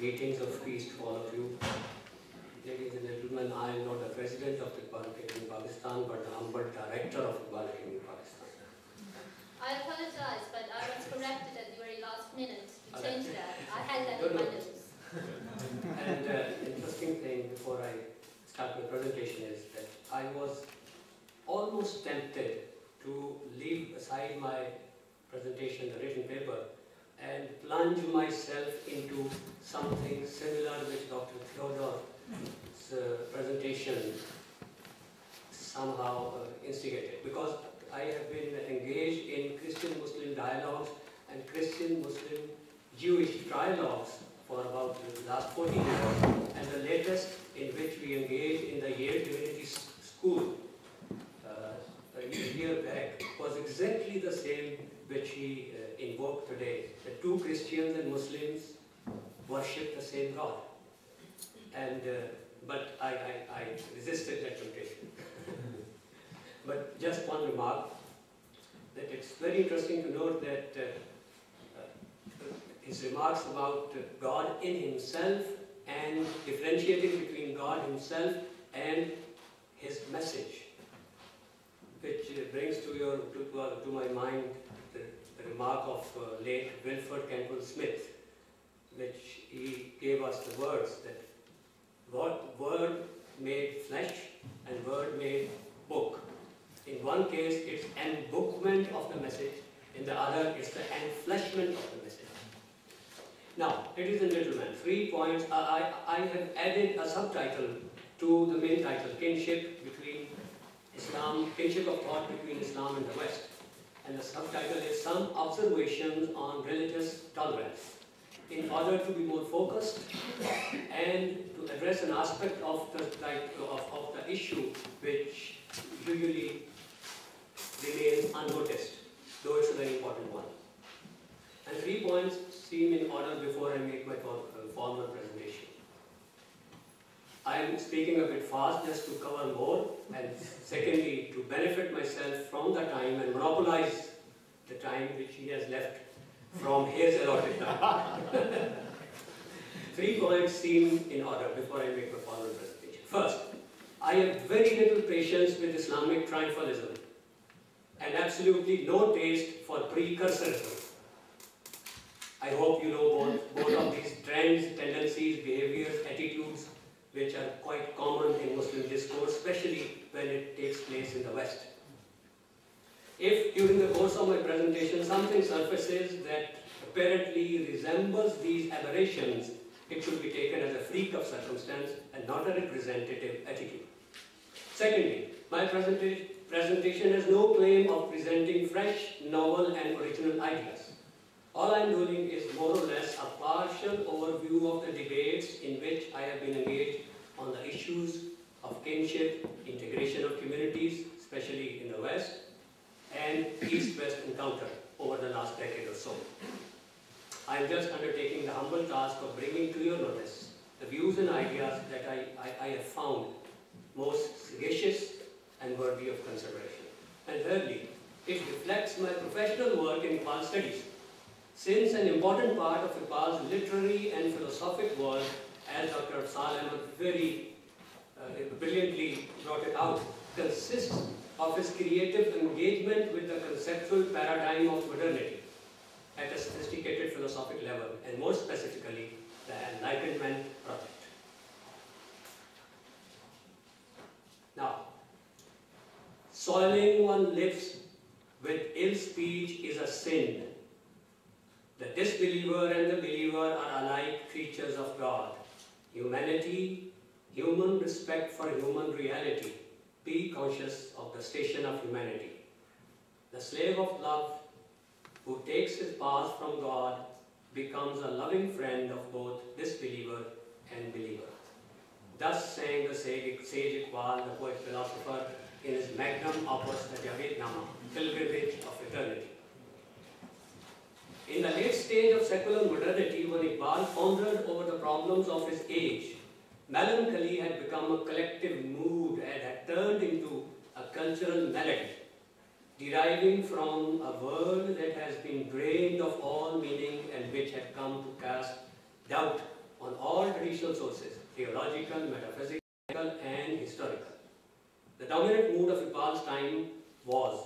Greetings of peace to all of you. Ladies and gentlemen, I am not the president of Iqbal Academy Pakistan, but the humble director of Iqbal Academy Pakistan. I apologize, but I was corrected at the very last minute to change that. I had that in my notes. And interesting thing before I start my presentation is that I was almost tempted to leave aside my presentation, the written paper, and plunge myself into something similar which Dr. Theodore's presentation somehow instigated. Because I have been engaged in Christian-Muslim dialogues and Christian-Muslim-Jewish dialogues for about the last 40 years, and the latest in which we engaged in the Yale Divinity School a year back was exactly the same which he invoked today. The two Christians and Muslims worship the same God. And but I resisted that temptation. But just one remark, that it's very interesting to note that his remarks about God in himself and differentiating between God himself and his message, which brings to my mind the remark of late Wilford Cantwell Smith, which he gave us the words that word made flesh and word made book. In one case, it's embrookment of the message. In the other, it's the enfleshment of the message. Now, ladies and gentlemen, 3 points. I have added a subtitle to the main title, Kinship between Islam, Kinship of Thought between Islam and the West. And the subtitle is Some Observations on Religious Tolerance. In order to be more focused and to address an aspect of the issue which usually remains unnoticed, though it's a very important one. And 3 points seem in order before I make my formal presentation. I am speaking a bit fast just to cover more, and secondly, to benefit myself from the time and monopolize the time which he has left from his allotted time. 3 points seem in order before I make my formal presentation. First, I have very little patience with Islamic triumphalism and absolutely no taste for precursorism. I hope you know both of these trends, tendencies, behaviors, attitudes, which are quite common in Muslim discourse, especially when it takes place in the West. If during the course of my presentation something surfaces that apparently resembles these aberrations, it should be taken as a freak of circumstance and not a representative attitude. Secondly, my presentation has no claim of presenting fresh, novel and original ideas. All I am doing is more or less a partial overview of the debates in which I have been engaged on the issues of kinship, integration of communities, especially in the West, and East-West encounter over the last decade or so. I am just undertaking the humble task of bringing to your notice the views and ideas that I have found most sagacious and worthy of consideration. And thirdly, it reflects my professional work in Iqbal studies. Since an important part of Iqbal's literary and philosophic work, as Dr. Afzal Ahmad very brilliantly brought it out, consists of his creative engagement with the conceptual paradigm of modernity at a sophisticated philosophic level, and more specifically, the Enlightenment project. Now, soiling one's lips with ill speech is a sin. The disbeliever and the believer are alike creatures of God. Humanity, human respect for human reality. Be conscious of the station of humanity. The slave of love, who takes his path from God, becomes a loving friend of both disbeliever and believer. Thus sang the sage Iqbal, the poet philosopher, in his magnum opus, the Javeednama, Pilgrimage of Eternity. In the late stage of secular modernity, when Iqbal pondered over the problems of his age, melancholy had become a collective mood and had turned into a cultural melody, deriving from a world that has been drained of all meaning and which had come to cast doubt on all traditional sources, theological, metaphysical, and historical. The dominant mood of Iqbal's time was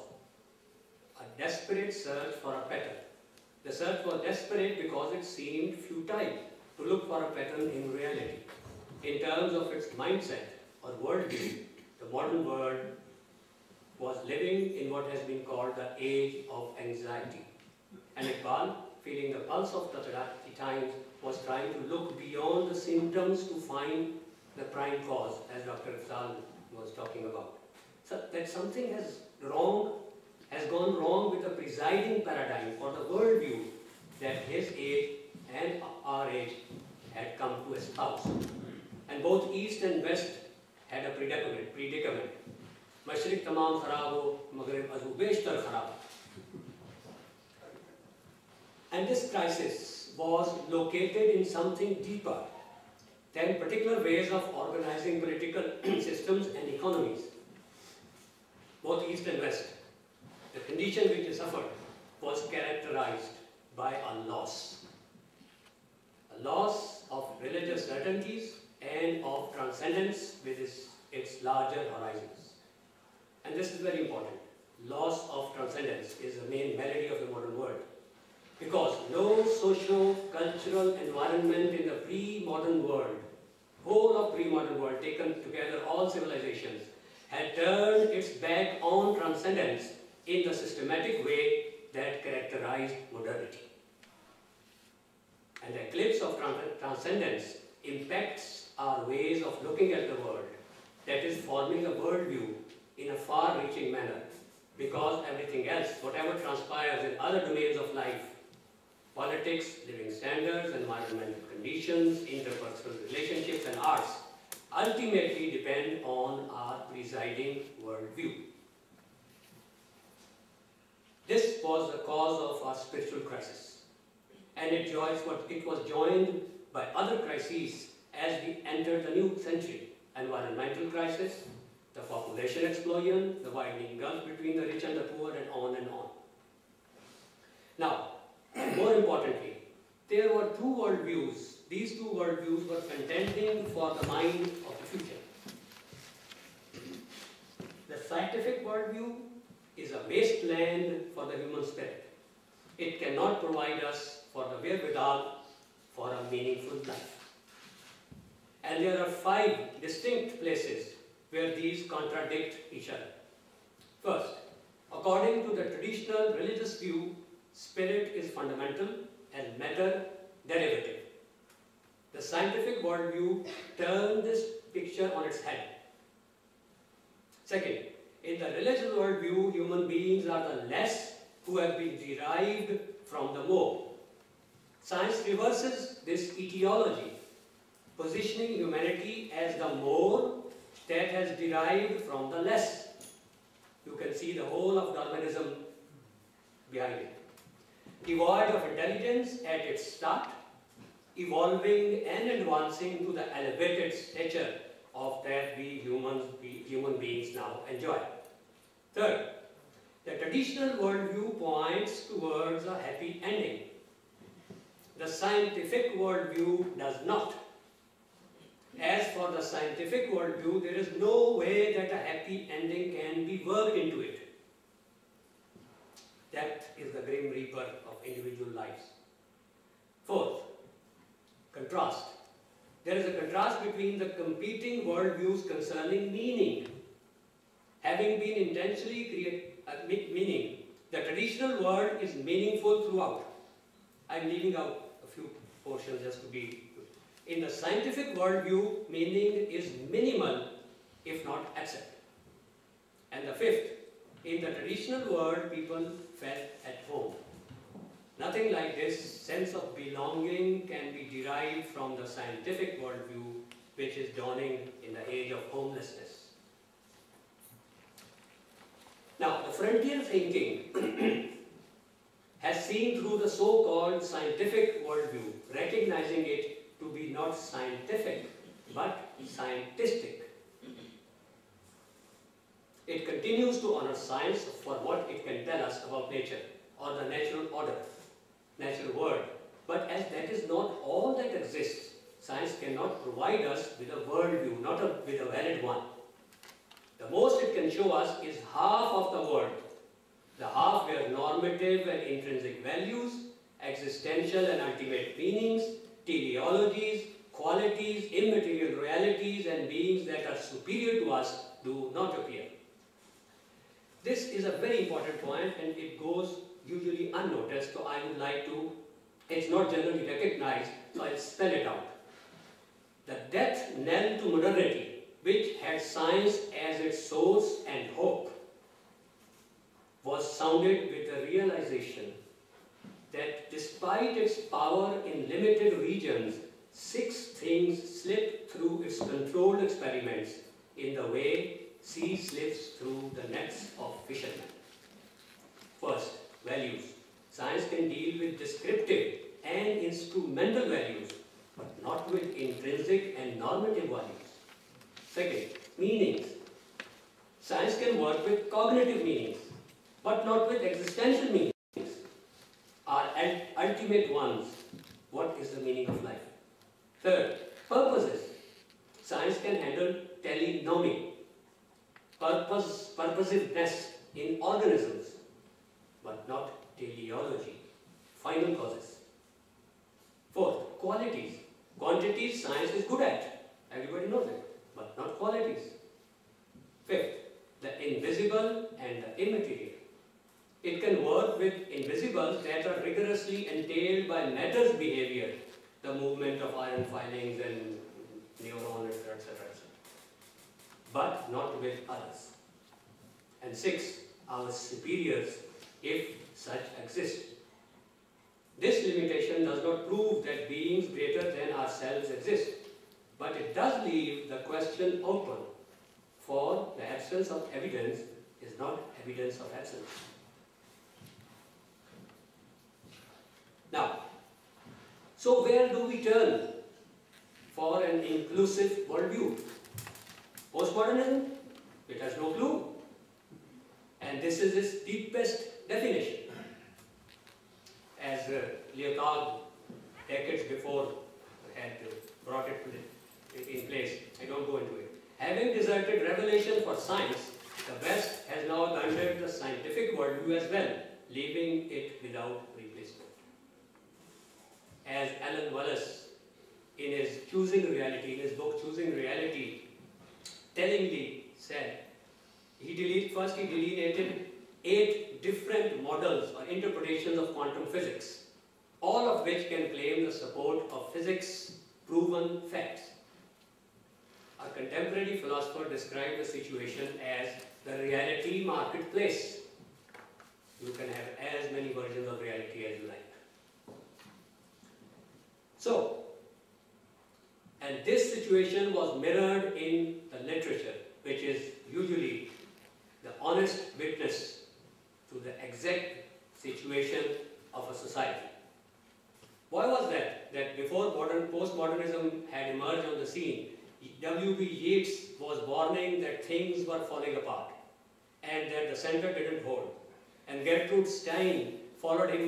a desperate search for a pattern. The search was desperate because it seemed futile to look for a pattern in reality. In terms of its mindset or worldview, the modern world was living in what has been called the age of anxiety. And Iqbal, feeling the pulse of the times, was trying to look beyond the symptoms to find the prime cause, as Dr. Afzal was talking about. So that something has gone wrong with the presiding paradigm or the worldview that his age and our age had come to espouse. And both East and West had a predicament. Mashriq tamam kharab ho, Maghrib azu beshtar kharab. And this crisis was located in something deeper than particular ways of organizing political systems and economies. Both East and West, the condition which they suffered was characterized by a loss of religious certainties and of transcendence with its larger horizons. And this is very important. Loss of transcendence is the main malady of the modern world. Because no socio-cultural environment in the pre-modern world, whole of pre-modern world, taken together all civilizations, had turned its back on transcendence in the systematic way that characterized modernity. And the eclipse of transcendence impacts our ways of looking at the world, that is forming a worldview in a far-reaching manner, because everything else, whatever transpires in other domains of life, politics, living standards, environmental conditions, interpersonal relationships, and arts, ultimately depend on our presiding worldview. This was the cause of our spiritual crisis, and it was joined by other crises as we entered the new century. Environmental crisis, the population explosion, the widening gulf between the rich and the poor, and on and on. Now, more importantly, there were two worldviews. These two worldviews were contending for the mind of the future. The scientific worldview is a wasteland for the human spirit. It cannot provide us for the wherewithal for a meaningful life. And there are 5 distinct places where these contradict each other. First, according to the traditional religious view, spirit is fundamental and matter derivative. The scientific worldview turned this picture on its head. Second, in the religious worldview, human beings are the less who have been derived from the more. Science reverses this etiology, positioning humanity as the more that has derived from the less. You can see the whole of Darwinism behind it. Devoid of intelligence at its start, evolving and advancing to the elevated stature of that we human beings now enjoy. Third, the traditional worldview points towards a happy ending. The scientific worldview does not. As for the scientific worldview, there is no way that a happy ending can be worked into it. That is the grim reaper of individual lives. Fourth, contrast. There is a contrast between the competing worldviews concerning meaning. Having been intentionally meaning, the traditional world is meaningful throughout. I'm leaving out a few portions just to be. In the scientific worldview, meaning is minimal, if not absent. And the fifth, in the traditional world, people felt at home. Nothing like this sense of belonging can be derived from the scientific worldview, which is dawning in the age of homelessness. Now, the frontier thinking has seen through the so-called scientific worldview, recognizing it to be not scientific, but scientistic. It continues to honor science for what it can tell us about nature, or the natural order, natural world. But as that is not all that exists, science cannot provide us with a worldview, not with a valid one. The most it can show us is half of the world. The half where normative and intrinsic values, existential and ultimate meanings, teleologies, qualities, immaterial realities, and beings that are superior to us do not appear. This is a very important point, and it goes usually unnoticed, so I would like to, it's not generally recognized, so I'll spell it out. The death knell to modernity, which had science as its source and hope, was sounded with the realization that despite its power in limited regions, 6 things slipped through its controlled experiments in the way sea slips through the nets of fishermen. First, values. Science can deal with descriptive and instrumental values, but not with intrinsic and normative values. Second, meanings. Science can work with cognitive meanings, but not with existential meanings. Our ultimate ones. What is the meaning of life? Third, purposes. Science can handle telenomy, purposiveness in organisms, but not teleology, final causes. Fourth, qualities. Quantities science is good at. Everybody knows it, but not qualities. Fifth, the invisible and the immaterial. It can work with invisibles that are rigorously entailed by matter's behavior, the movement of iron filings and neurons, etc., but not with others. And 6, our superiors, if such exist. This limitation does not prove that beings greater than ourselves exist, but it does leave the question open, for the absence of evidence is not evidence of absence. Now, so where do we turn for an inclusive worldview? Postmodernism? It has no clue. And this is its deepest definition. As Lyotard, decades before, had brought it in place. I don't go into it. Having deserted revelation for science, the West has now abandoned the scientific worldview as well, leaving it without replacement. As Alan Wallace, in his Choosing Reality, in his book Choosing Reality, tellingly said, he delineated 8 different models or interpretations of quantum physics, all of which can claim the support of physics proven facts. A contemporary philosopher described the situation as the reality marketplace. You can have as many versions of reality as you like. So, and this situation was mirrored in the literature, which is usually the honest witness to the exact situation of a society. Why was that? That before postmodernism had emerged on the scene, W.B. Yeats was warning that things were falling apart and that the center didn't hold. And Gertrude Stein followed him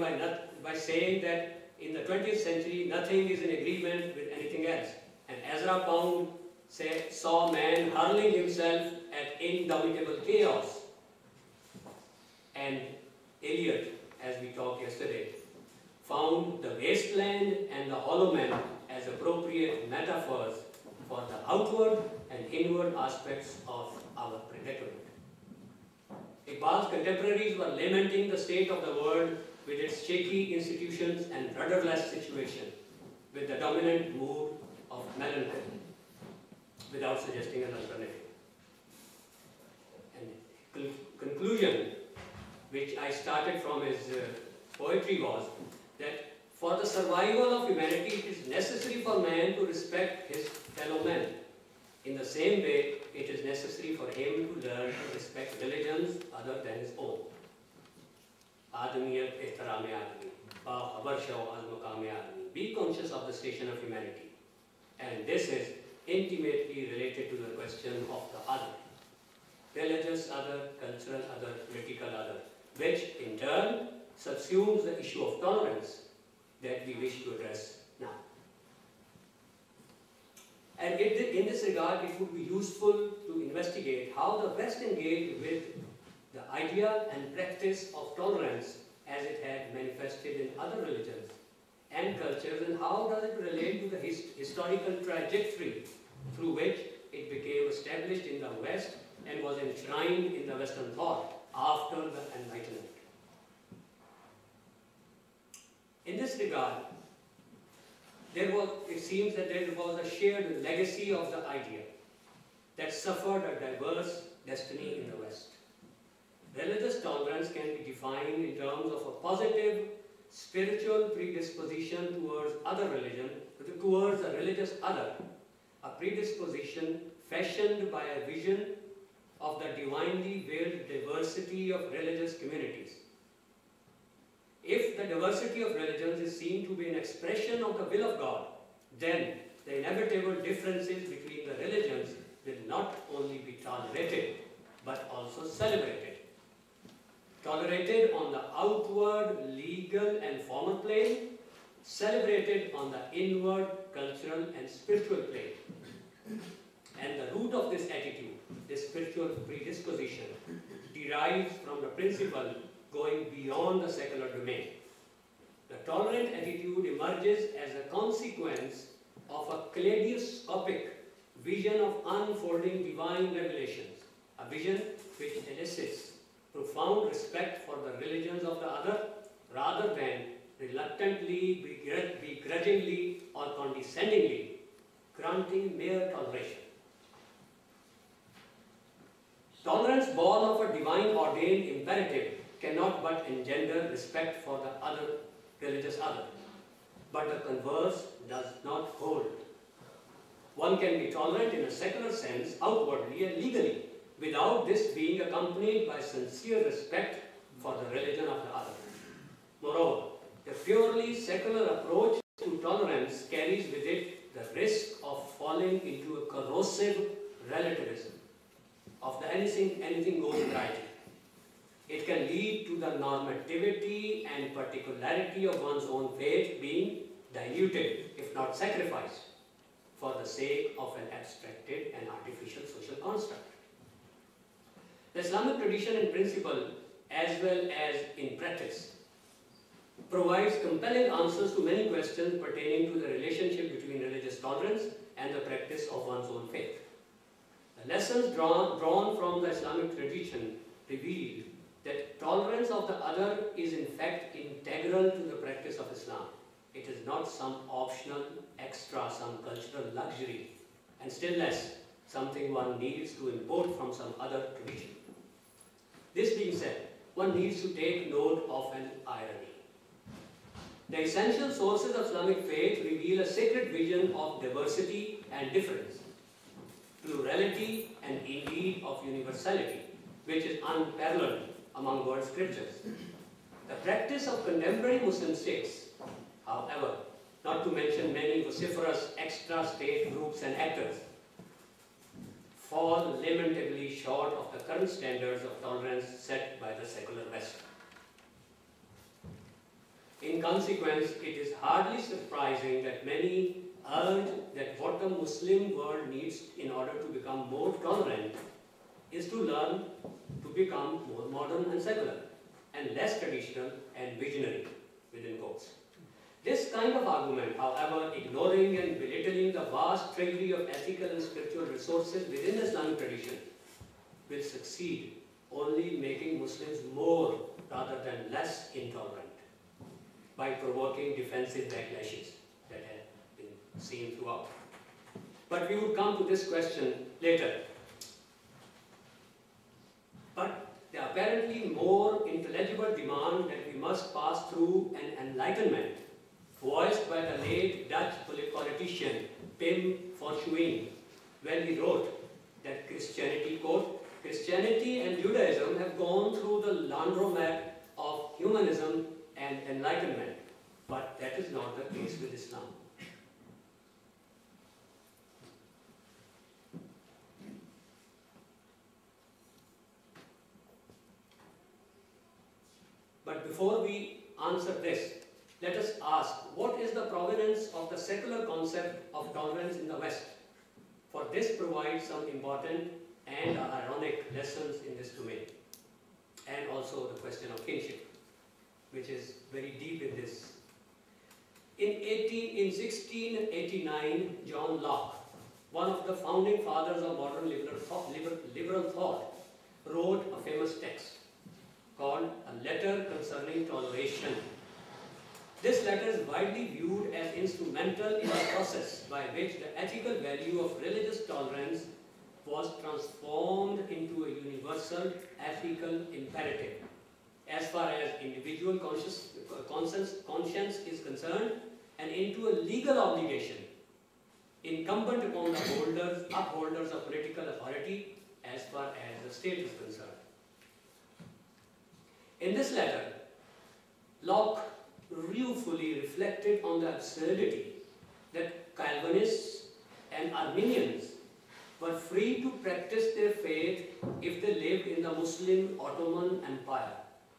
by saying that in the 20th century, nothing is in agreement with anything else. And Ezra Pound saw man hurling himself at indomitable chaos. And Eliot, as we talked yesterday, found the wasteland and the hollow man as appropriate metaphors for the outward and inward aspects of our predicament. Iqbal's contemporaries were lamenting the state of the world with its shaky institutions and rudderless situation, with the dominant mood of melancholy, without suggesting an alternative. And conclusion, which I started from his poetry, was that for the survival of humanity, it is necessary for man to respect his fellow men. In the same way, it is necessary for him to learn to respect religions other than his own. Adamiyat ehtarame adami, ba-khabar shaw al-maqame adami. Be conscious of the station of humanity. And this is intimately related to the question of the other. Religious other, cultural other, political other, which in turn subsumes the issue of tolerance that we wish to address now. And in this regard, it would be useful to investigate how the West engaged with the idea and practice of tolerance as it had manifested in other religions and cultures, and how does it relate to the historical trajectory through which it became established in the West and was enshrined in the Western thought after the Enlightenment. In this regard, it seems that there was a shared legacy of the idea that suffered a diverse destiny in the West. Religious tolerance can be defined in terms of a positive spiritual predisposition towards other religion, towards a religious other, a predisposition fashioned by a vision of the divinely veiled diversity of religious communities. If the diversity of religions is seen to be an expression of the will of God, then the inevitable differences between the religions will not only be tolerated, but also celebrated. Tolerated on the outward, legal and formal plane, celebrated on the inward, cultural and spiritual plane. And the root of this attitude, this spiritual predisposition, derives from the principle going beyond the secular domain. The tolerant attitude emerges as a consequence of a kaleidoscopic vision of unfolding divine revelations, a vision which elicits profound respect for the religions of the other rather than reluctantly, begrudgingly or condescendingly granting mere toleration. Tolerance born of a divine ordained imperative cannot but engender respect for the other religious other. But the converse does not hold. One can be tolerant in a secular sense, outwardly and legally, without this being accompanied by sincere respect for the religion of the other. Moreover, the purely secular approach to tolerance carries with it the risk of falling into a corrosive relativism of the anything goes variety. It can lead to the normativity and particularity of one's own faith being diluted, if not sacrificed, for the sake of an abstracted and artificial social construct. The Islamic tradition in principle, as well as in practice, provides compelling answers to many questions pertaining to the relationship between religious tolerance and the practice of one's own faith. The lessons drawn from the Islamic tradition reveal that tolerance of the other is in fact integral to the practice of Islam. It is not some optional extra, some cultural luxury, and still less something one needs to import from some other tradition. This being said, one needs to take note of an irony. The essential sources of Islamic faith reveal a sacred vision of diversity and difference, plurality and indeed of universality, which is unparalleled among world scriptures. The practice of contemporary Muslim states, however, not to mention many vociferous extra state groups and actors, fall lamentably short of the current standards of tolerance set by the secular West. In consequence, it is hardly surprising that many urge that what the Muslim world needs in order to become more tolerant is to learn to become more modern and secular, and less traditional and visionary, within quotes. This kind of argument, however, ignoring and belittling the vast treasury of ethical and spiritual resources within the Islamic tradition, will succeed only making Muslims more rather than less intolerant by provoking defensive backlashes that have been seen throughout. But we would come to this question later. But the apparently more intelligible demand that we must pass through an enlightenment voiced by the late Dutch politician Pim Fortuyn when he wrote that Christianity, quote, Christianity and Judaism have gone through the laundromat of humanism and enlightenment, but that is not the case with Islam. But before we answer this, let us ask, what is the provenance of the secular concept of tolerance in the West? for this provides some important and ironic lessons in this domain, and also the question of kinship, which is very deep in this. In 1689, John Locke, one of the founding fathers of modern liberal thought, wrote a famous text called A Letter Concerning Toleration. This letter is widely viewed as instrumental in the process by which the ethical value of religious tolerance was transformed into a universal ethical imperative as far as individual conscience is concerned, and into a legal obligation incumbent upon the upholders of political authority as far as the state is concerned. In this letter, Locke ruefully reflected on the absurdity that Calvinists and Arminians were free to practice their faith if they lived in the Muslim Ottoman Empire,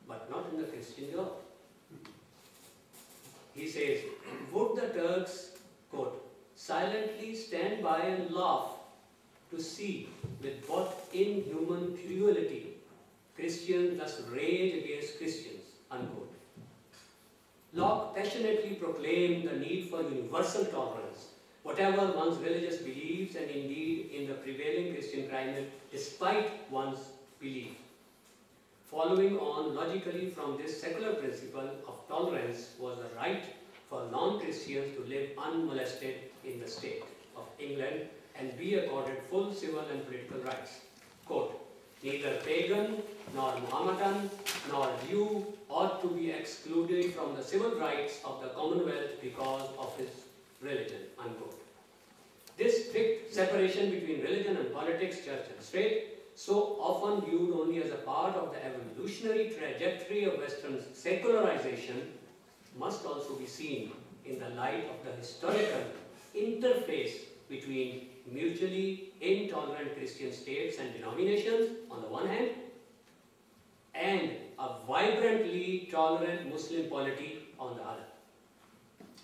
but not in the Christian Europe. He says, would the Turks, quote, silently stand by and laugh to see with what inhuman cruelty Christians thus rage against Christians, unquote. Locke passionately proclaimed the need for universal tolerance, whatever one's religious beliefs, and indeed in the prevailing Christian climate, despite one's belief. Following on logically from this secular principle of tolerance was the right for non-Christians to live unmolested in the state of England and be accorded full civil and political rights. Quote, neither pagan, nor Mohammedan, nor Jew ought to be excluded from the civil rights of the Commonwealth because of his religion, unquote. This strict separation between religion and politics, church and state, so often viewed only as a part of the evolutionary trajectory of Western secularization, must also be seen in the light of the historical interface between mutually intolerant Christian states and denominations on the one hand, and a vibrantly tolerant Muslim polity on the other.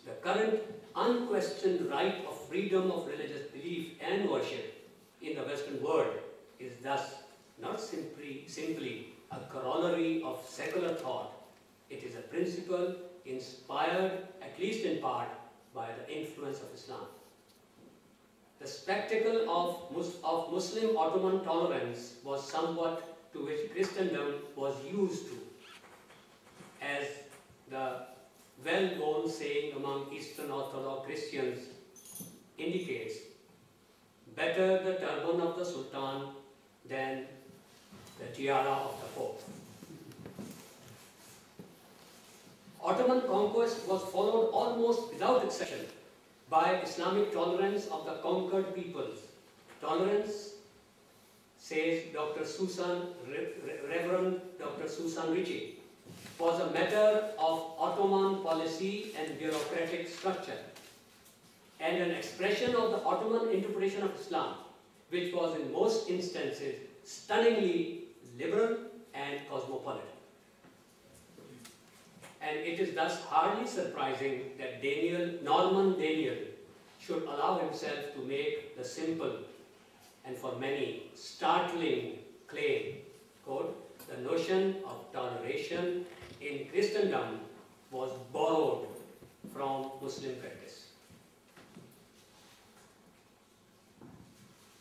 The current unquestioned right of freedom of religious belief and worship in the Western world is thus not simply a corollary of secular thought. It is a principle inspired, at least in part, by the influence of Islam. The spectacle of Muslim Ottoman tolerance was somewhat to which Christendom was used to, as the well-known saying among Eastern Orthodox Christians indicates, better the turban of the Sultan than the tiara of the Pope. Ottoman conquest was followed almost without exception by Islamic tolerance of the conquered peoples. Tolerance, says Reverend Dr. Susan Ritchie, was a matter of Ottoman policy and bureaucratic structure, and an expression of the Ottoman interpretation of Islam, which was in most instances stunningly liberal and cosmopolitan. And it is thus hardly surprising that Norman Daniel should allow himself to make the simple and for many startling claim, quote, the notion of toleration in Christendom was borrowed from Muslim practice.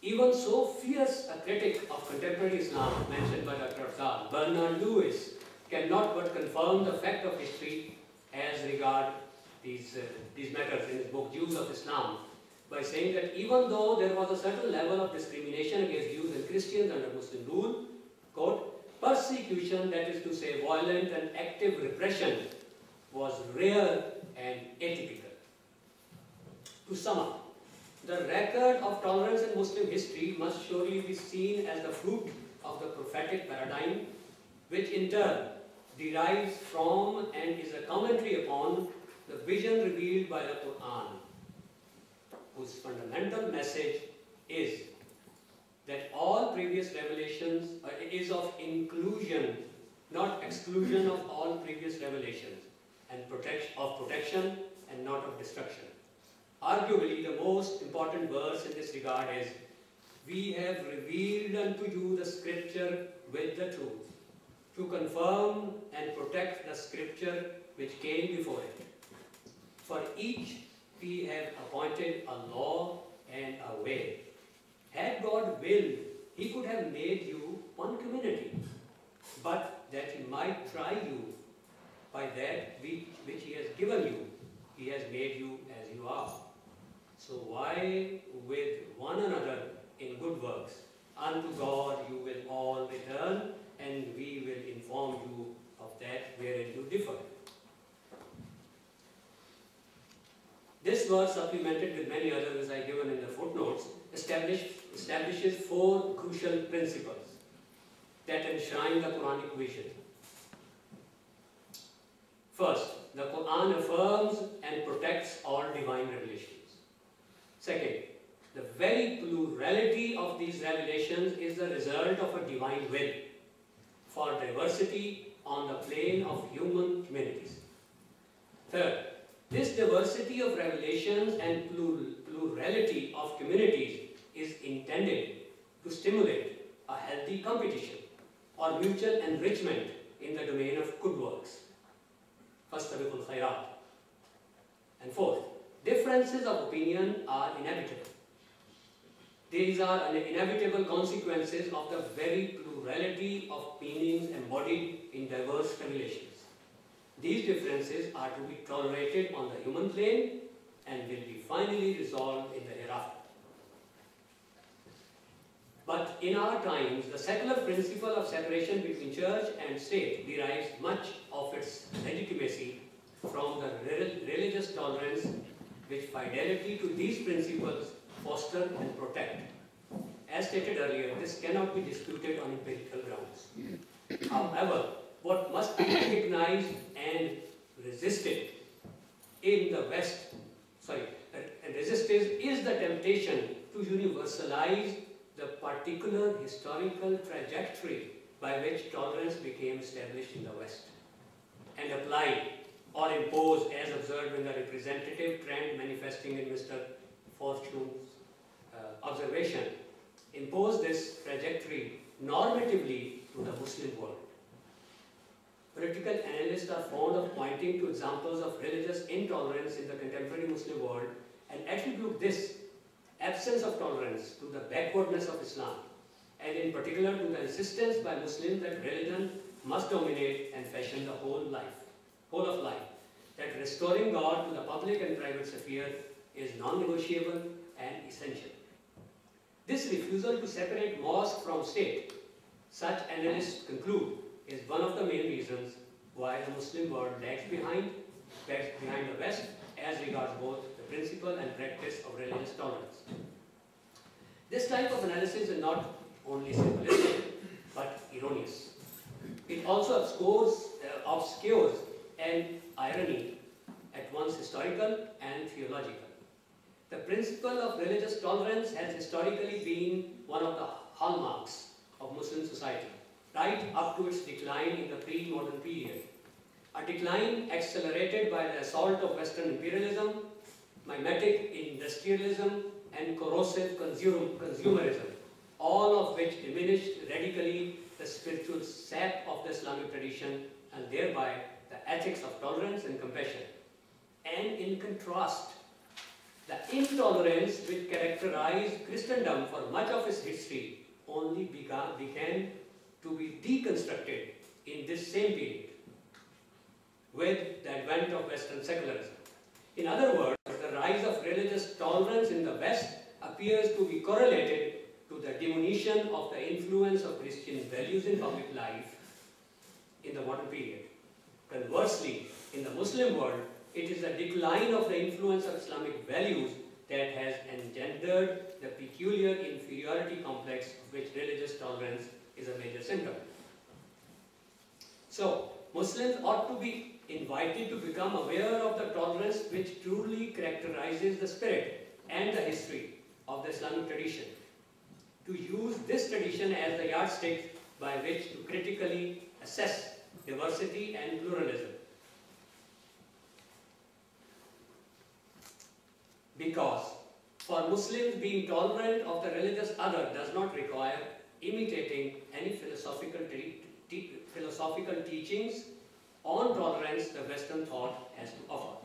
Even so fierce a critic of contemporary Islam mentioned by Dr. Afzal, Bernard Lewis, cannot but confirm the fact of history as regard these matters in his book Jews of Islam, by saying that even though there was a certain level of discrimination against Jews and Christians under Muslim rule, quote, persecution, that is to say violent and active repression, was rare and atypical. To sum up, the record of tolerance in Muslim history must surely be seen as the fruit of the prophetic paradigm, which in turn derives from and is a commentary upon the vision revealed by the Quran, whose fundamental message is that all previous revelations is of inclusion, not exclusion of all previous revelations, and protection and not of destruction. Arguably, the most important verse in this regard is, "We have revealed unto you the scripture with the truth, to confirm and protect the scripture which came before it. For each we have appointed a law and a way." Had God willed, He could have made you one community, but that He might try you by that which He has given you, He has made you as you are. So why with one another in good works? Unto God you will all return, and we will inform you of that wherein you differ. This verse, supplemented with many others as I given in the footnotes, establishes 4 crucial principles that enshrine the Quranic vision. First, the Quran affirms and protects all divine revelations. Second, the very plurality of these revelations is the result of a divine will for diversity on the plane of human communities. Third, this diversity of revelations and plurality of communities is intended to stimulate a healthy competition or mutual enrichment in the domain of good works. Fastabiqul khairat. And fourth, differences of opinion are inevitable. These are inevitable consequences of the very plurality of meanings embodied in diverse revelations. These differences are to be tolerated on the human plane and will be finally resolved in the hereafter. But in our times, the secular principle of separation between church and state derives much of its legitimacy from the religious tolerance which fidelity to these principles foster and protect. As stated earlier, this cannot be disputed on empirical grounds. However, what must be recognized and resisted in the West, is the temptation to universalize the particular historical trajectory by which tolerance became established in the West and apply or impose, as observed in the representative trend manifesting in Mr. Fortune's observation, impose this trajectory normatively to the Muslim world. Political analysts are fond of pointing to examples of religious intolerance in the contemporary Muslim world and attribute this absence of tolerance to the backwardness of Islam, and in particular to the insistence by Muslims that religion must dominate and fashion the whole of life, that restoring God to the public and private sphere is non-negotiable and essential. This refusal to separate mosque from state, such analysts conclude, is one of the main reasons why the Muslim world lags behind the West as regards both the principle and practice of religious tolerance. This type of analysis is not only simplistic but erroneous. It also obscures an irony at once historical and theological. The principle of religious tolerance has historically been one of the hallmarks of Muslim society, right up to its decline in the pre-modern period. A decline accelerated by the assault of Western imperialism, mimetic industrialism, and corrosive consumerism, all of which diminished radically the spiritual sap of the Islamic tradition and thereby the ethics of tolerance and compassion. And in contrast, the intolerance which characterized Christendom for much of its history only began to be deconstructed in this same period with the advent of Western secularism. In other words, the rise of religious tolerance in the West appears to be correlated to the diminution of the influence of Christian values in public life in the modern period. Conversely, in the Muslim world, it is the decline of the influence of Islamic values that has engendered the peculiar inferiority complex of which religious tolerance is a major symptom. So, Muslims ought to be invited to become aware of the tolerance which truly characterizes the spirit and the history of the Islamic tradition, to use this tradition as the yardstick by which to critically assess diversity and pluralism. Because for Muslims, being tolerant of the religious other does not require imitating any philosophical teachings on tolerance the Western thought has to offer,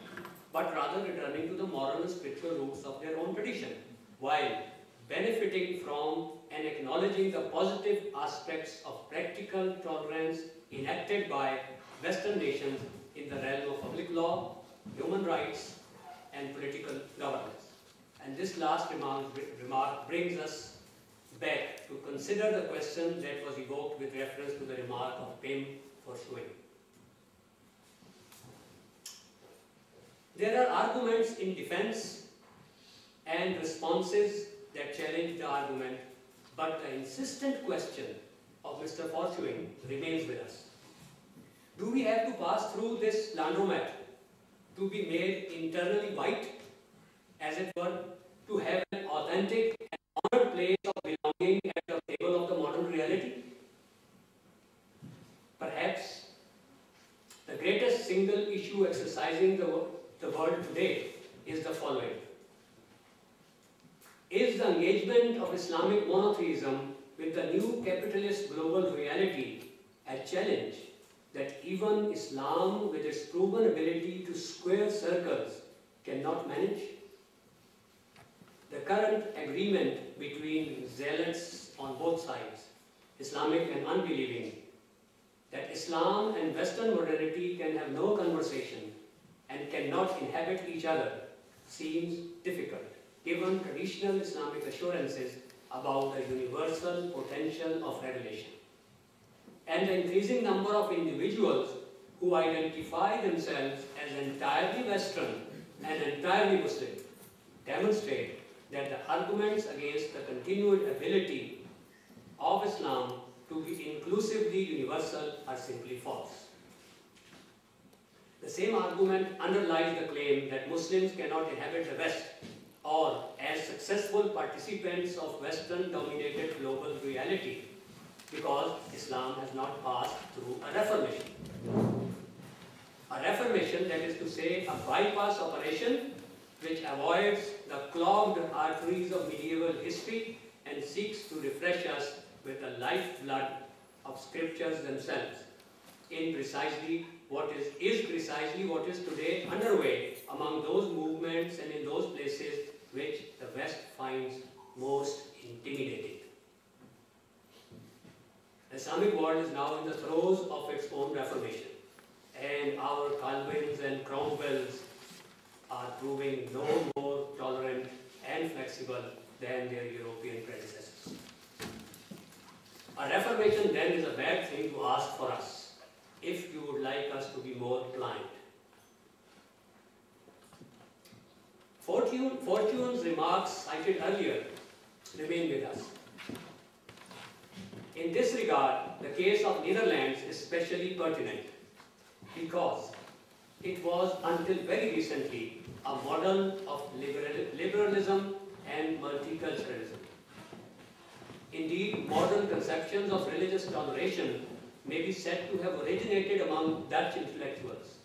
but rather returning to the moral and spiritual roots of their own tradition, while benefiting from and acknowledging the positive aspects of practical tolerance enacted by Western nations in the realm of public law, human rights, and political governance. And this last remark brings us back to consider the question that was evoked with reference to the remark of Pim Forshuing. There are arguments in defense and responses that challenge the argument, but the insistent question of Mr. Forshuing remains with us. Do we have to pass through this laundromat to be made internally white, as it were, to have an authentic and honored place of belonging at the table of the modern reality? Perhaps the greatest single issue exercising the world today is the following. Is the engagement of Islamic monotheism with the new capitalist global reality a challenge that even Islam, with its proven ability to square circles, cannot manage? The current agreement between zealots on both sides, Islamic and unbelieving, that Islam and Western modernity can have no conversation and cannot inhabit each other, seems difficult, given traditional Islamic assurances about the universal potential of revelation. And the increasing number of individuals who identify themselves as entirely Western and entirely Muslim demonstrate that the arguments against the continued ability of Islam to be inclusively universal are simply false. The same argument underlies the claim that Muslims cannot inhabit the West or as successful participants of Western-dominated global reality because Islam has not passed through a reformation. A reformation, that is to say, a bypass operation which avoids the clogged arteries of medieval history and seeks to refresh us with the lifeblood of scriptures themselves in precisely what is today underway among those movements and in those places which the West finds most intimidating. The Islamic world is now in the throes of its own reformation, and our Calvins and Cromwells are proving no more tolerant and flexible than their European predecessors. A reformation then is a bad thing to ask for us, if you would like us to be more blind. Fortune's remarks cited earlier remain with us. In this regard, the case of Netherlands is especially pertinent because it was until very recently a model of liberalism and multiculturalism. Indeed, modern conceptions of religious toleration may be said to have originated among Dutch intellectuals.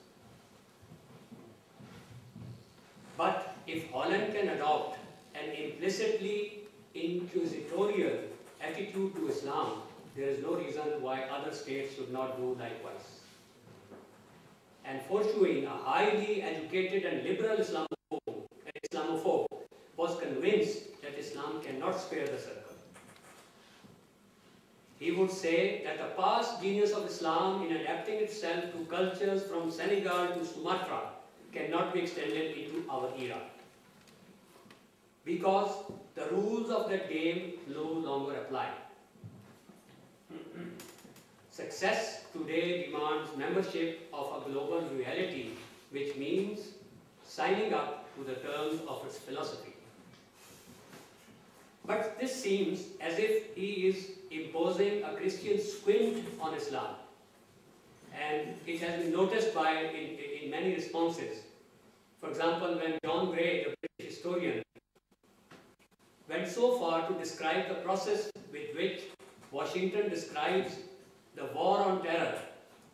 But if Holland can adopt an implicitly inquisitorial attitude to Islam, there is no reason why other states should not do likewise. And Forshuing, a highly educated and liberal Islamophobe, was convinced that Islam cannot spare the circle. He would say that the past genius of Islam in adapting itself to cultures from Senegal to Sumatra cannot be extended into our era, because the rules of that game no longer apply. Success today demands membership of a global reality, which means signing up to the terms of its philosophy. But this seems as if he is imposing a Christian squint on Islam. And it has been noticed in many responses. For example, when John Gray, the British historian, went so far to describe the process with which Washington describes the war on terror,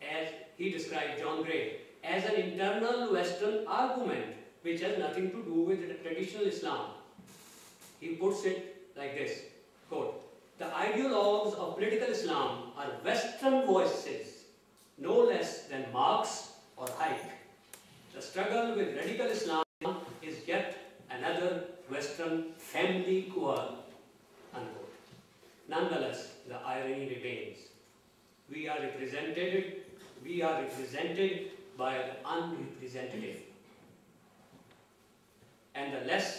as he described John Gray, as an internal Western argument which has nothing to do with the traditional Islam. He puts it like this, quote, "The ideologues of political Islam are Western voices, no less than Marx or Hayek. The struggle with radical Islam is yet another Western family quarrel," unquote. Nonetheless, the irony remains. We are represented by the unrepresentative. And the less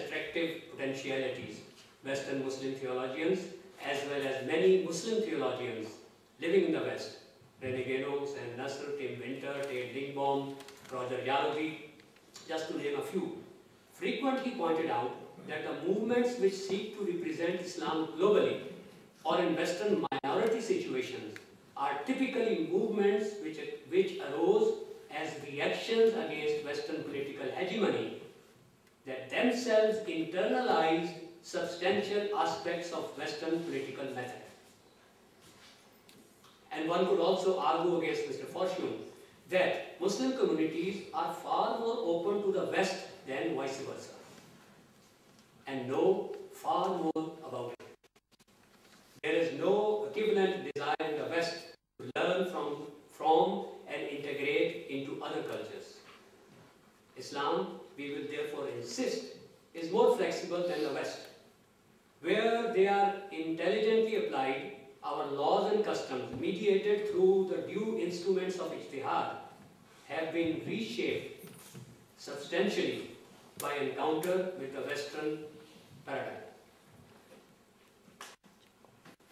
attractive potentialities. Western Muslim theologians, as well as many Muslim theologians living in the West, René Genox and Nasr, Tim Winter, Ted Lingbaum, Roger Yalovi, just to name a few, frequently pointed out that the movements which seek to represent Islam globally or in Western minority situations are typically movements which arose as reactions against Western political hegemony that themselves internalized substantial aspects of Western political method. And one could also argue against Mr. Fortune that Muslim communities are far more open to the West than vice versa, and know far more about it. There is no equivalent desire in the West to learn from and integrate into other cultures. Islam, we will therefore insist, is more flexible than the West. Where they are intelligently applied, our laws and customs, mediated through the due instruments of ijtihad, have been reshaped substantially by encounter with the Western paradigm.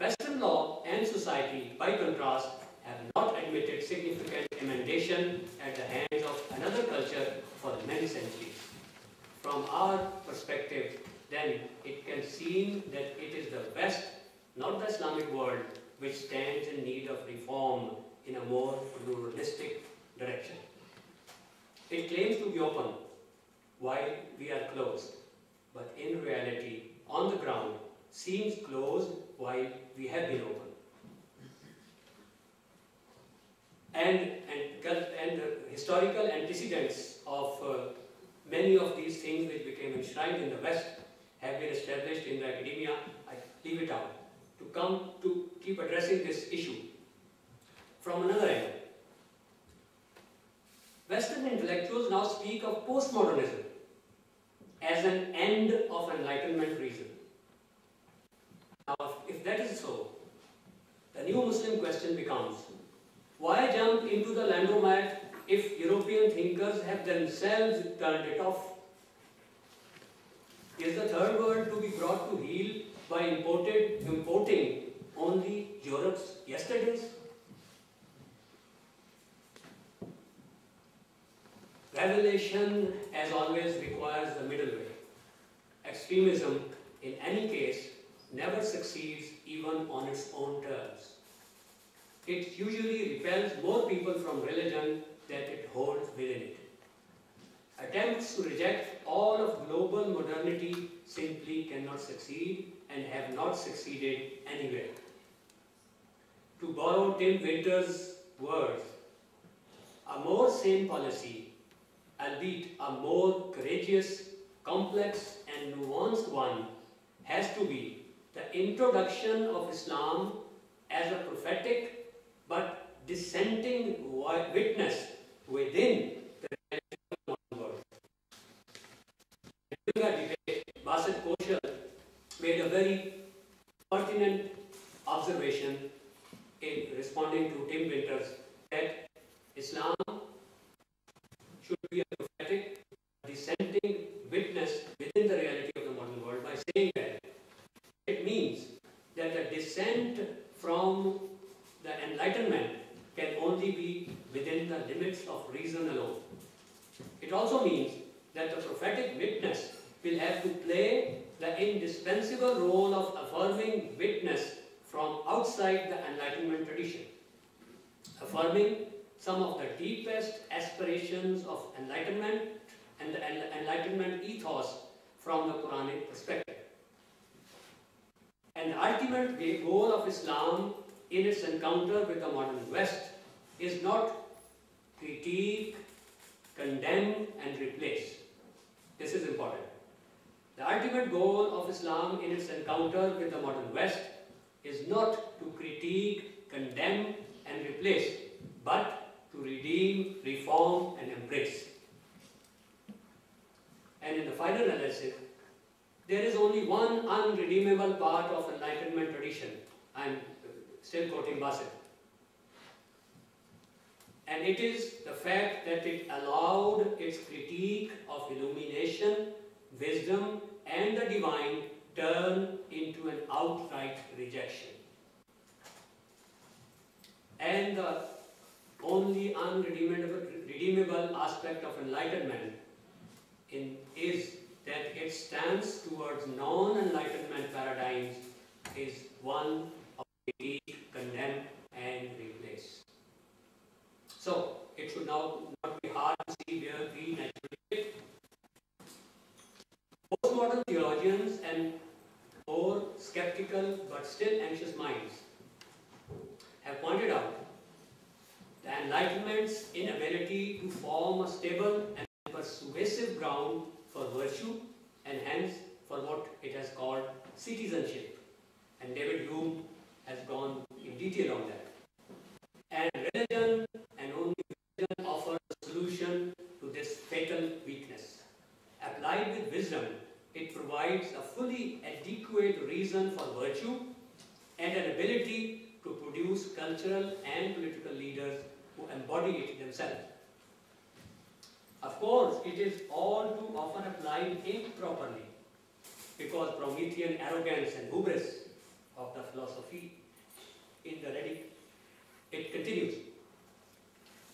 Western law and society, by contrast, have not admitted significant emendation at the hands of another culture for many centuries. From our perspective, then, it can seem that it is the West, not the Islamic world, which stands in need of reform in a more pluralistic direction. It claims to be open while we are closed, but in reality, on the ground, seems closed while we have been open. And the historical antecedents of many of these things which became enshrined in the West have been established in the academia. I leave it out to come to keep addressing this issue from another angle. Western intellectuals now speak of postmodernism as an end of Enlightenment reason. Now, if that is so, the new Muslim question becomes, why jump into the Landomat if European thinkers have themselves turned it off? Is the third world to be brought to heel by importing only Europe's yesterdays? Revelation, as always, requires the middle way. Extremism, in any case, never succeeds even on its own terms. It usually repels more people from religion than it holds within it. Attempts to reject all of global modernity simply cannot succeed and have not succeeded anywhere. To borrow Tim Winter's words, a more sane policy, albeit a more courageous, complex and nuanced one, has to be the introduction of Islam as a prophetic but dissenting witness within the religion of the modern world. During our debate, Basit Koshal made a very pertinent observation in responding to Tim Winters that Islam should be a prophetic, dissenting witness within the reality of the modern world by saying that it means that the dissent from the Enlightenment can only be within the limits of reason alone. It also means that the prophetic witness will have to play the indispensable role of affirming witness from outside the Enlightenment tradition, affirming some of the deepest aspirations of Enlightenment and the Enlightenment ethos from the Quranic perspective. And the ultimate goal of Islam in its encounter with the modern West is not critique condemn and replace. This is important. The ultimate goal of Islam in its encounter with the modern West is not to critique, condemn and replace, but to redeem, reform and embrace. And in the final analysis, there is only one unredeemable part of Enlightenment tradition. I am still quoting Bassett. And it is the fact that it allowed its critique of illumination, wisdom and the divine turn into an outright rejection. And the only unredeemable aspect of Enlightenment is that its stance towards non-Enlightenment paradigms is one of critique, condemn and replace. So, it should now not be hard to see where we naturally fit. Postmodern theologians and more skeptical but still anxious minds have pointed out the Enlightenment's inability to form a stable and persuasive ground for virtue and hence for what it has called citizenship. And David Hume has gone in detail on that. And religion and only religion offers a solution to this fatal weakness. Applied with wisdom, it provides a fully adequate reason for virtue and an ability to produce cultural and political leaders who embody it themselves. Of course, it is all too often applied improperly because Promethean arrogance and hubris of the philosophy in the rhetoric. It continues.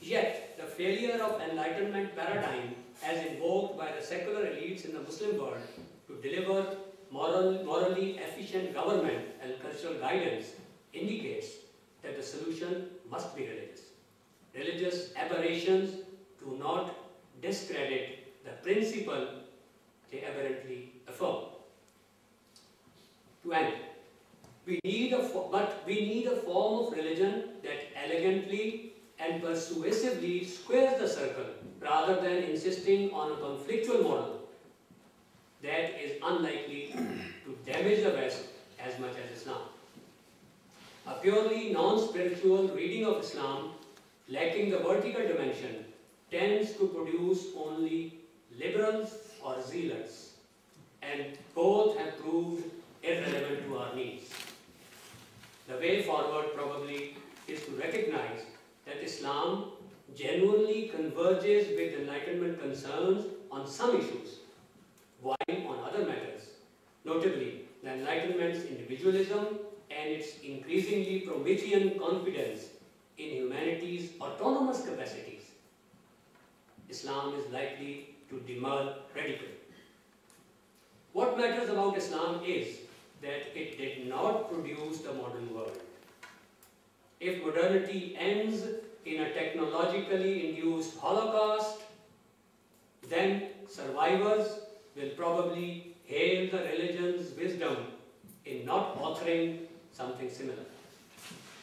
Yet, the failure of Enlightenment paradigm as invoked by the secular elites in the Muslim world to deliver morally efficient government and cultural guidance indicates that the solution must be religious. Religious aberrations do not discredit the principle they aberrantly affirm. To end, we need a form of religion that elegantly and persuasively squares the circle rather than insisting on a conflictual model that is unlikely to damage the West as much as Islam. A purely non-spiritual reading of Islam, lacking the vertical dimension, tends to produce only liberals or zealots, and both have proved irrelevant to our needs. The way forward probably is to recognize that Islam genuinely converges with Enlightenment concerns on some issues, while on other matters, notably the Enlightenment's individualism and its increasingly Promethean confidence in humanity's autonomous capacities, Islam is likely to demur radically. What matters about Islam is that it did not produce the modern world. If modernity ends in a technologically induced Holocaust, then survivors will probably hail the religion's wisdom in not authoring something similar.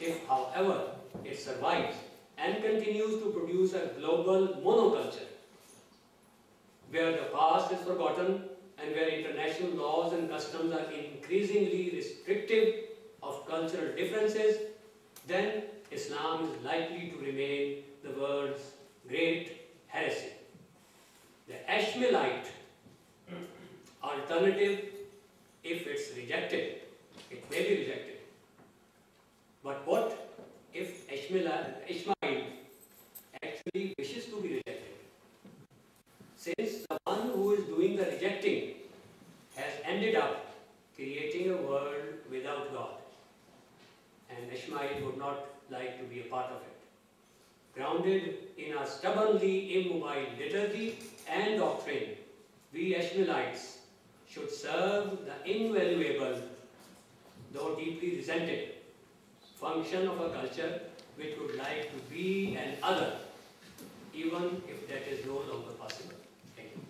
If, however, it survives and continues to produce a global monoculture, where the past is forgotten and where international laws and customs are increasingly restrictive of cultural differences, then Islam is likely to remain the world's great heresy. The Ashmelite alternative, if it's rejected, it may be rejected. But what if Ishmael actually wishes to be rejected? Since the one who is doing the rejecting has ended up creating a world without God, and Ishmael would not like to be a part of it. Grounded in a stubbornly immobile liturgy and doctrine, we Ishmaelites should serve the invaluable, though deeply resented, function of a culture which would like to be an other, even if that is no longer possible. Thank you.